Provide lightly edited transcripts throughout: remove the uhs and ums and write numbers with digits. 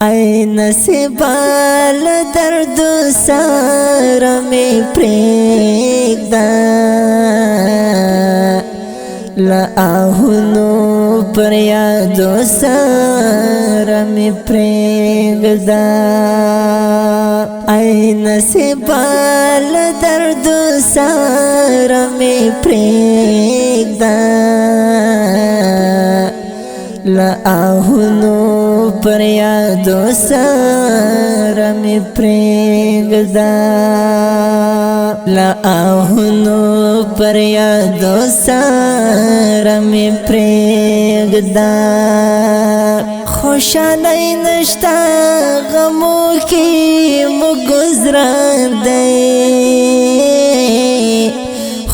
ای نصیبا لدرد سار می پریگدا لآهونو پر یادو سار می پریگدا ای نصیبا لدرد سار می پریگدا لآهونو پر یادو سار می پریگدا لآهونو پر یادو سار می پریگدا خوشالی نشتا غمو کی مو گزران دی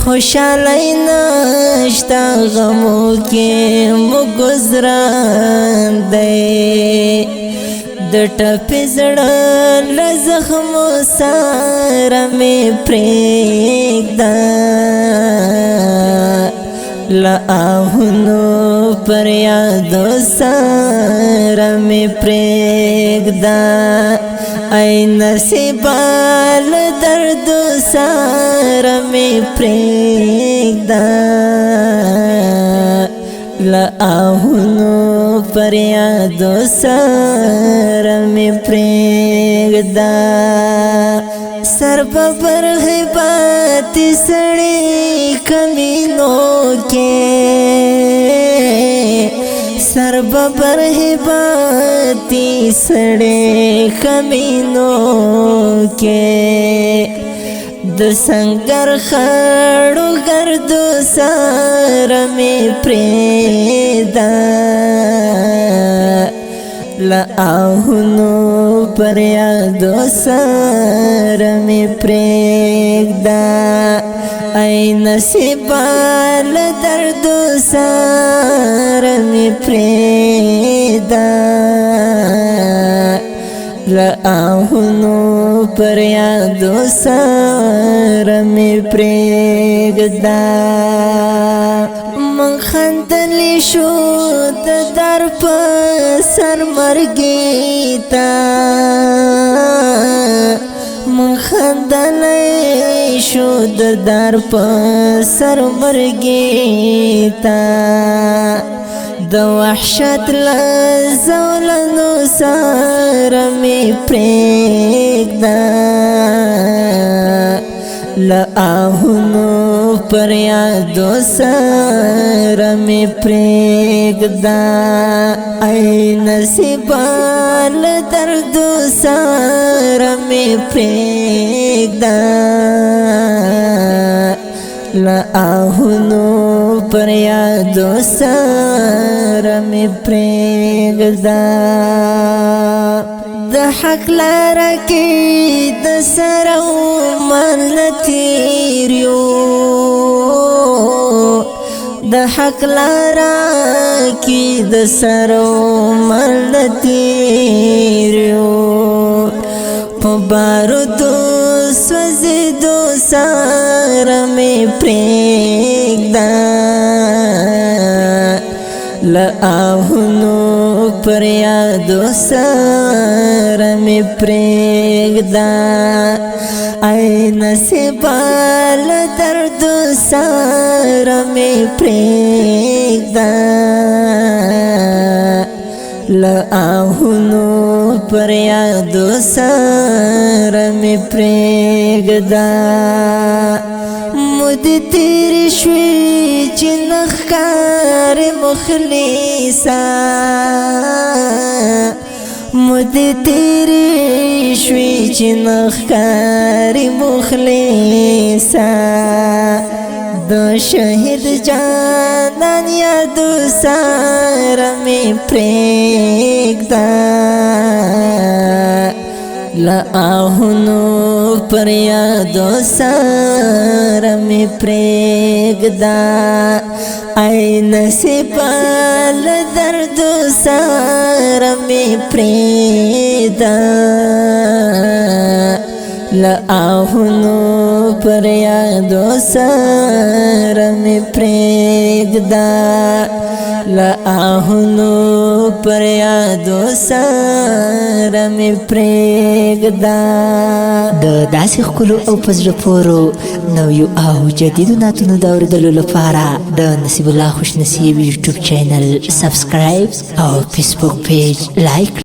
خوشالی نشتا غمو کی مو گزران دی د ټپې زړه له زخمو سره مې پرېږده له آهونو پر یادو سره مې پرېږده ای نصیبا له دردو سره مې پرېږده لآهونو پر یادو سار می پریگدا سر ببر غیباتی سڑی کمینوں کے سر ببر غیباتی سڑی کمینوں کے د سنگر خړو ګردو سار می پریدا لآهونو پر یادو سار می پریدا ای نصیبا لدردو سار می پریدا لآهونو پر یادو سار می پریگدا من خندلی شو د در پسر مرگی تا من خندلی شو د در پسر مرگی تا د وحشت لزولنو سار می پریگدا لآهونو پر یادو سار می پریگدا ای نصیبا لدردو سار می پریگدا لآهونو پر یادو سار می پریگدا د حق لاره کې د سر او مل تیریو د حق لاره کې د سر او مل تیریو په بارودو سوځېدو سار می پریږده لآهونو پر یادو سار می پریگدا ای نصیبا لدردو سار می پریگدا لآهونو پر یادو سار می پریگدا مودی تیری شوی چی نخکار مخلیصا مودی تیری شوی چی نخکار مخلیصا دو شهید جانان یادو سار می پریگدا لآهونو پر یادو سار می پریگدا ای نصیبا لدردو سار می پریدا لآهونو پر یادو سار می پریگدا لآهونو پر یادو سار سره مې پرېږده د داسې ښکلو او په زړه پورو نویو او جدیدو نعتونو د اورېدلو لپاره د نصیب الله خوشنصیب یوټیوب چینل سبسکرایب او فیسبوک پیج لایک